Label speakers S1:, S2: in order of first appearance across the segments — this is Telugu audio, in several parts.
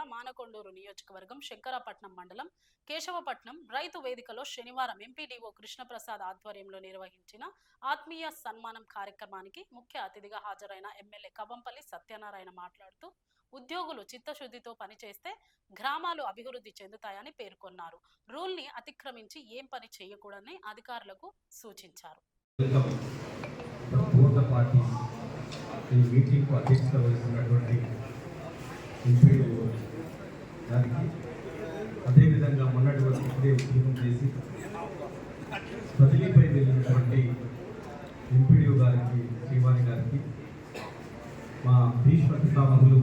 S1: జిల్లా మానకొండూరు నియోజకవర్గం శంకరాపట్నం మండలం కేశవపట్నం రైతు వేదికలో శనివారం ఎంపీడీఓ కృష్ణప్రసాద్ ఆధ్వర్యంలో నిర్వహించిన ఆత్మీయ సన్మానం కార్యక్రమానికి ముఖ్య అతిథిగా హాజరైన ఎమ్మెల్యే కవంపల్లి సత్యనారాయణ మాట్లాడుతూ ఉద్యోగులు చిత్తశుద్ధితో పనిచేస్తే గ్రామాలు అభివృద్ధి చెందుతాయని పేర్కొన్నారు. రూల్ ని అతిక్రమించి ఏం పని చేయకూడదని అధికారులకు సూచించారు.
S2: అదేవిధంగా మొన్నటి వరకు ఇప్పుడే ఉద్యోగం చేసి బదిలీపై వెళ్ళినటువంటి ఎంపీడీఓ గారికి, శ్రీవాణి గారికి, మా భీష్మ పితామహులు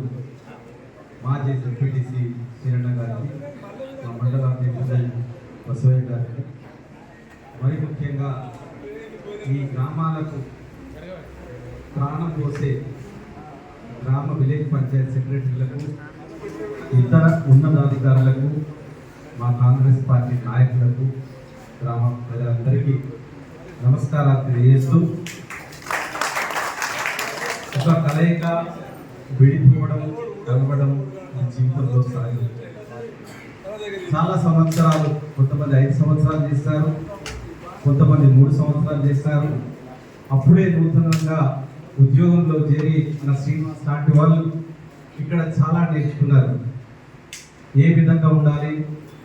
S2: మాజీ ఎంపీటీసీ శ్రీరణ గారికి, మా మండల అధ్యక్షుడు బసవయ్య గారికి, మరి ముఖ్యంగా ఈ గ్రామాలకు ప్రాణం పోసే గ్రామ విలేజ్ పంచాయత్ సెక్రటరీలకు, ఇతర ఉన్నతాధికారులకు, మా కాంగ్రెస్ పార్టీ నాయకులకు, గ్రామ ప్రజలందరికీ నమస్కారాలు తెలియజేస్తూ, ఒక కలయిక విడిపోవడం, కలవడం జీవితంలో సాగు. చాలా సంవత్సరాలు, కొంతమంది 5 సంవత్సరాలు చేస్తారు, కొంతమంది 3 సంవత్సరాలు చేస్తారు. అప్పుడే నూతనంగా ఉద్యోగంలో చేరి మన శ్రీనివాస్ లాంటి వాళ్ళు ఇక్కడ చాలా నేర్చుకున్నారు. ఏ విధంగా ఉండాలి,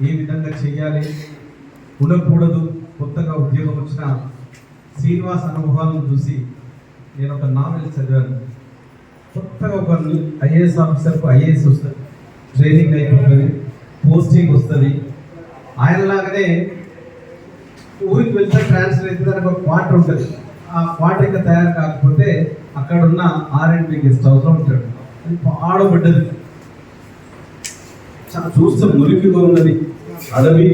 S2: ఏ విధంగా చెయ్యాలి, ఉండకూడదు. కొత్తగా ఉద్యోగం వచ్చిన శ్రీనివాస్ అనుభవాలను చూసి నేను ఒక నావెల్ చదివాను. కొత్తగా ఒక ఐఏఎస్ ఆఫీసర్కు ఐఏఎస్ వస్తుంది, ట్రైనింగ్ అయిపోతుంది, పోస్టింగ్ వస్తుంది. ఆయనలాగానే ఊరికి వెళ్తే ట్రాన్స్ఫర్ అయితే దానికి ఒక క్వార్టర్ ఉంటుంది. ఆ క్వార్టర్ ఇంకా తయారు కాకపోతే అక్కడ ఉన్న R&B గెస్ట్ హౌస్లో ఉంటాడు. అది పాడబడ్డది, చూస్తే మురికిగా ఉన్నది, అడవి,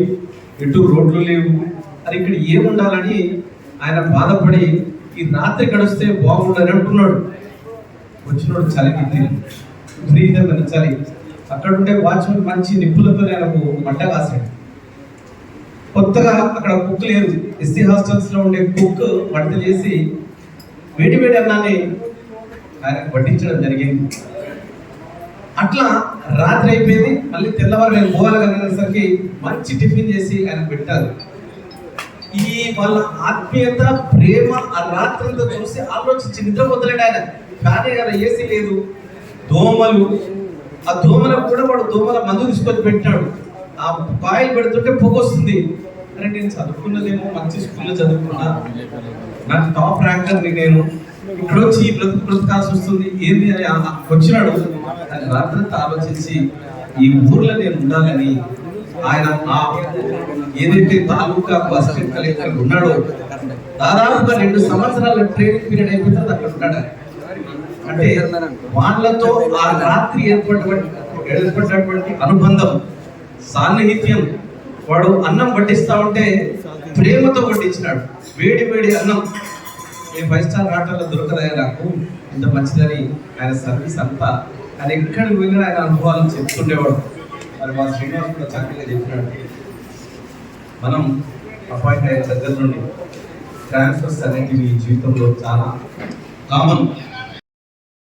S2: ఎటు రోడ్లు లేవు. అది ఇక్కడ ఏముండాలని ఆయన బాధపడి ఈ రాత్రి గడిస్తే బాగుండని అంటున్నాడు. వచ్చినోడు చలికి విపరీతమైన చలి. అక్కడ ఉండే వాచ్మెన్ మంచి నిప్పులతో ఆయనకు మంట కాసాడు. కొత్తగా అక్కడ కుక్ లేదు. ఎస్సీ హాస్టల్స్లో ఉండే కుక్ వంట చేసి వేడి వేడి అన్నాన్ని ఆయనకు వడ్డించడం జరిగింది. అట్లా రాత్రి అయిపోయింది. మళ్ళీ తెల్లవారు నేను పోవాలి కనేసరికి మంచి టిఫిన్ చేసి ఆయన పెట్టారు. ఈ వాళ్ళ ఆత్మీయత, ప్రేమ ఆ రాత్రంతా చూసి ఆలోచించి నిద్ర వదలడు ఆయన. కానీ కదా ఏసీ లేదు, దోమలు. ఆ దోమలకు కూడా వాడు దోమల మందు తీసుకొని పెట్టినాడు. ఆ కాయలు పెడుతుంటే పొగ వస్తుంది. అంటే నేను చదువుకున్నదేమో మంచి స్కూల్లో చదువుకున్నా, నాకు టాప్ ర్యాంకర్ని, నేను ఇక్కడ వచ్చి బ్రతకాల్సి వస్తుంది ఏంది అని వచ్చినాడు. రాత్రంతా ఆలోచించి ఈ ఊర్లో నేను ఉండాలని ఆయన ఏదైతే తాలూకా అసిస్టెంట్ కలెక్టర్ ఉన్నాడో దాదాపుగా 2 సంవత్సరాల ట్రైనింగ్ పీరియడ్ అయిపోతుంది అక్కడ ఉన్నాడు. అంటే వాళ్ళతో ఆ రాత్రి ఏర్పడినటువంటి అనుబంధం, సాన్నిహిత్యం. వాడు అన్నం వడ్డిస్తా ఉంటే ప్రేమతో వడ్డించినాడు. వేడి వేడి అన్నం. నేను 5 స్టార్ హోటల్లో దొరకదయ్యా నాకు, ఇంత మంచిదని ఆయన సర్వీస్ అంతా. ఆయన ఎక్కడికి వెళ్ళినా ఆయన అనుభవాలను చెప్తుండేవాడు. మరి మా శ్రీనివాస్ కూడా చక్కగా చెప్పినాడు. మనం అపాయింట్ అయిన దగ్గర నుండి ట్రాన్స్ఫర్స్ అనేటివి జీవితంలో చాలా కామన్.